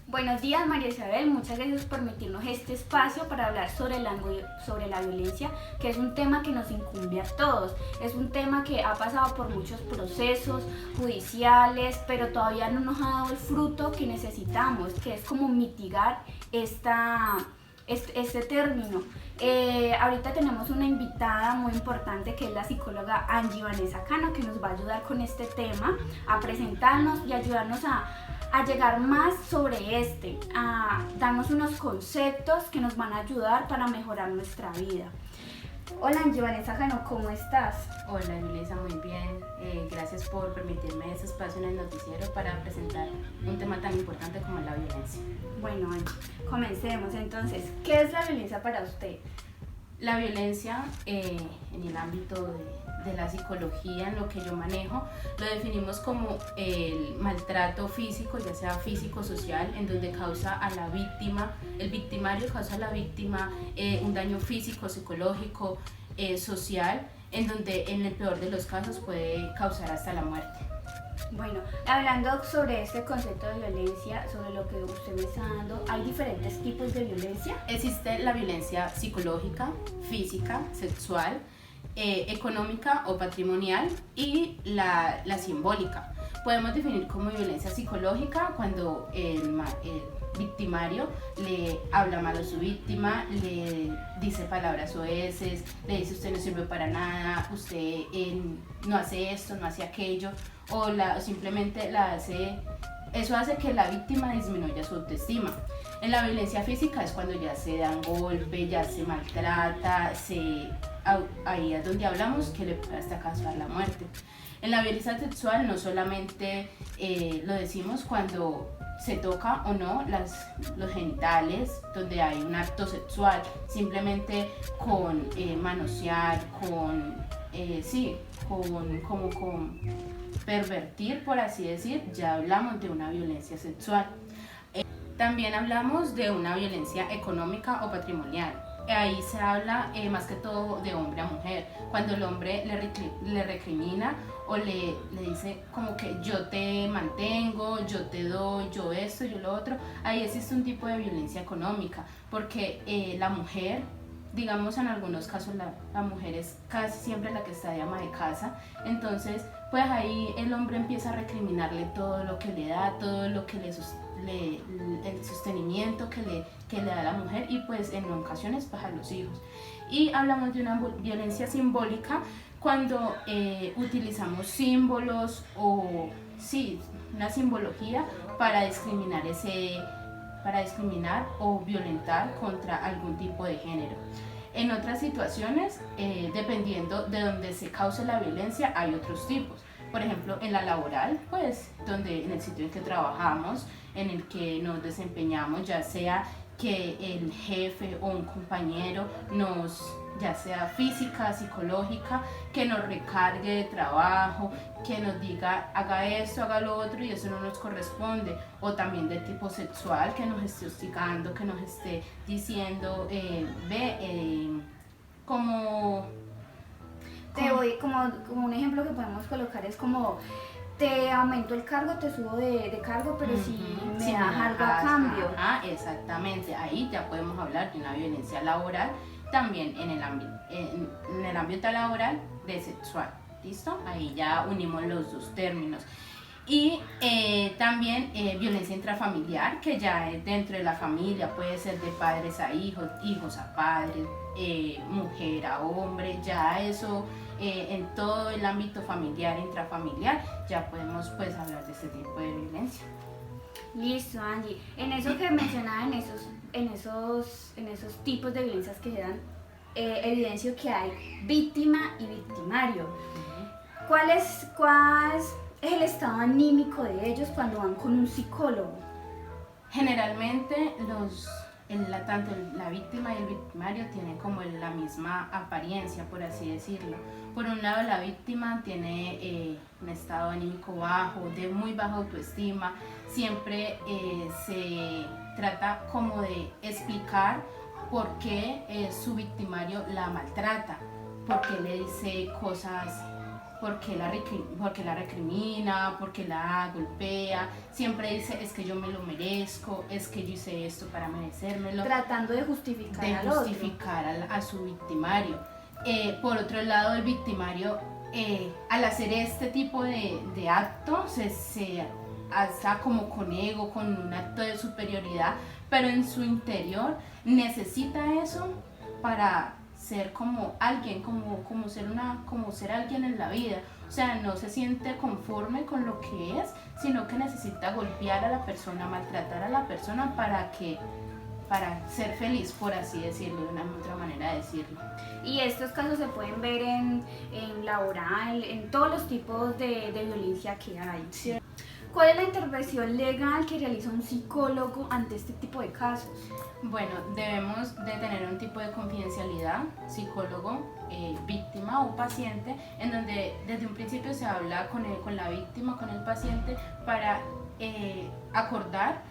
Buenos días, María Isabel. Muchas gracias por permitirnos este espacio para hablar sobre la violencia, que es un tema que nos incumbe a todos. Es un tema que ha pasado por muchos procesos judiciales, pero todavía no nos ha dado el fruto que necesitamos, que es como mitigar este término. Ahorita tenemos una invitada muy importante que es la psicóloga Angie Vanessa Cano, que nos va a ayudar con este tema, a presentarnos y ayudarnos a llegar más sobre a darnos unos conceptos que nos van a ayudar para mejorar nuestra vida. Hola Angie Vanessa Cano, ¿cómo estás? Hola Yulisa, muy bien. Gracias por permitirme ese espacio en el noticiero para presentar un tema tan importante como la violencia. Bueno, Angie, comencemos entonces. ¿Qué es la violencia para usted? La violencia en el ámbito de la psicología, en lo que yo manejo, lo definimos como el maltrato físico, ya sea físico, social, en donde causa a la víctima, el victimario causa a la víctima un daño físico, psicológico, social, en donde en el peor de los casos puede causar hasta la muerte. Bueno, hablando sobre este concepto de violencia, sobre lo que usted me está dando, ¿hay diferentes tipos de violencia? Existe la violencia psicológica, física, sexual, económica o patrimonial y la simbólica. Podemos definir como violencia psicológica cuando el victimario le habla mal a su víctima, le dice palabras oeces, le dice usted no sirve para nada, usted no hace esto, no hace aquello, o simplemente la hace. Eso hace que la víctima disminuya su autoestima. En la violencia física es cuando ya se dan golpes, ya se maltrata, ahí es donde hablamos que le puede hasta causar la muerte. En la violencia sexual no solamente lo decimos cuando se toca o no los genitales, donde hay un acto sexual, simplemente con manosear, con pervertir, por así decir, ya hablamos de una violencia sexual. También hablamos de una violencia económica o patrimonial. Ahí se habla más que todo de hombre a mujer, cuando el hombre le recrimina o le dice como que yo te mantengo, yo te doy, yo esto, yo lo otro. Ahí existe un tipo de violencia económica, porque la mujer, digamos en algunos casos la mujer es casi siempre la que está de ama de casa, entonces pues ahí el hombre empieza a recriminarle todo lo que le da, todo lo que el sostenimiento que le da a la mujer y pues en ocasiones pues a los hijos. Y hablamos de una violencia simbólica cuando utilizamos símbolos o una simbología para discriminar o violentar contra algún tipo de género. En otras situaciones, dependiendo de donde se cause la violencia, hay otros tipos. Por ejemplo, en la laboral, pues, en el sitio en que trabajamos, en el que nos desempeñamos, ya sea que el jefe o un compañero ya sea física, psicológica, que nos recargue de trabajo, que nos diga haga esto, haga lo otro y eso no nos corresponde, o también de tipo sexual, que nos esté hostigando, que nos esté diciendo como un ejemplo que podemos colocar es como te aumento el cargo, te subo de cargo, pero si me das algo a cambio. Exactamente, ahí ya podemos hablar de una violencia laboral, también en el ámbito laboral de sexual, ¿listo? Ahí ya unimos los dos términos. Y también violencia intrafamiliar, que ya es dentro de la familia, puede ser de padres a hijos, hijos a padres, mujer a hombre, ya eso en todo el ámbito familiar, intrafamiliar, ya podemos pues hablar de este tipo de violencia. Listo, Angie. En eso que mencionaba, en esos tipos de violencias que se dan, evidencio que hay víctima y victimario. ¿Cuál es el estado anímico de ellos cuando van con un psicólogo? Generalmente tanto la víctima y el victimario tienen como la misma apariencia, por así decirlo. Por un lado, la víctima tiene un estado anímico bajo, de muy baja autoestima, siempre se trata como de explicar por qué su victimario la maltrata, por qué le dice cosas porque la recrimina, porque la golpea, siempre dice es que yo me lo merezco, es que yo hice esto para merecérmelo, Tratando de justificar al justificar a su victimario. Por otro lado, el victimario, al hacer este tipo de actos, se alza como con ego, con un acto de superioridad, pero en su interior necesita eso para ser como alguien, como ser alguien en la vida. O sea, no se siente conforme con lo que es, sino que necesita golpear a la persona, maltratar a la persona para ser feliz, por así decirlo, de una otra manera de decirlo. Y estos casos se pueden ver en laboral, en todos los tipos de violencia que hay. Sí. ¿Cuál es la intervención legal que realiza un psicólogo ante este tipo de casos? Bueno, debemos de tener un tipo de confidencialidad, psicólogo, víctima o paciente, en donde desde un principio se habla con la víctima, con el paciente, para acordar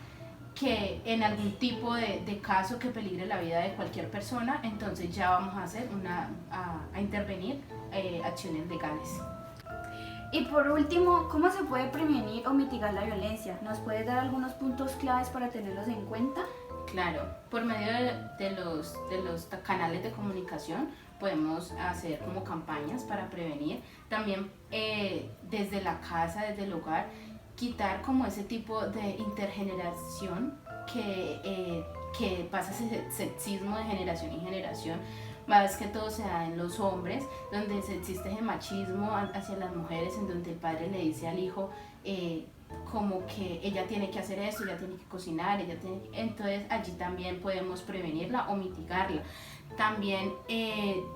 que en algún tipo de caso que peligre la vida de cualquier persona, entonces ya vamos a hacer a intervenir acciones legales. Y por último, ¿cómo se puede prevenir o mitigar la violencia? ¿Nos puedes dar algunos puntos claves para tenerlos en cuenta? Claro, por medio de los canales de comunicación podemos hacer como campañas para prevenir. También desde la casa, desde el hogar, quitar como ese tipo de intergeneración que pasa ese sexismo de generación en generación. Más que todo se da en los hombres, donde existe ese machismo hacia las mujeres, en donde el padre le dice al hijo como que ella tiene que hacer esto, ella tiene que cocinar, entonces allí también podemos prevenirla o mitigarla. También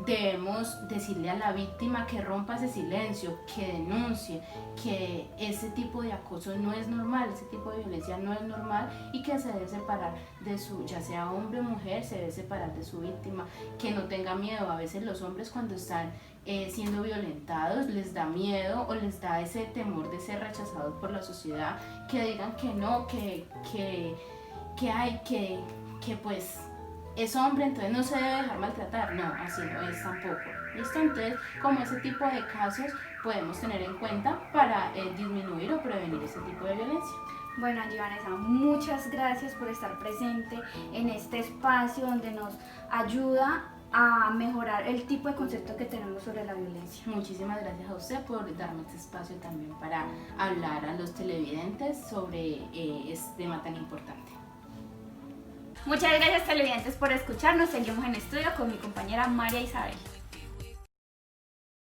debemos decirle a la víctima que rompa ese silencio, que denuncie, que ese tipo de acoso no es normal, ese tipo de violencia no es normal y que se debe separar de ya sea hombre o mujer, se debe separar de su víctima, que no tenga miedo. A veces los hombres cuando están siendo violentados les da miedo o les da ese temor de ser rechazados por la sociedad, que digan que no, que pues es hombre, entonces no se debe dejar maltratar. No, así no es tampoco. ¿Listo? Entonces, como ese tipo de casos podemos tener en cuenta para disminuir o prevenir ese tipo de violencia. Bueno, Angie Vanessa, muchas gracias por estar presente en este espacio donde nos ayuda a mejorar el tipo de concepto que tenemos sobre la violencia. Muchísimas gracias a usted por darme este espacio también para hablar a los televidentes sobre este tema tan importante. Muchas gracias televidentes por escucharnos. Seguimos en estudio con mi compañera María Isabel.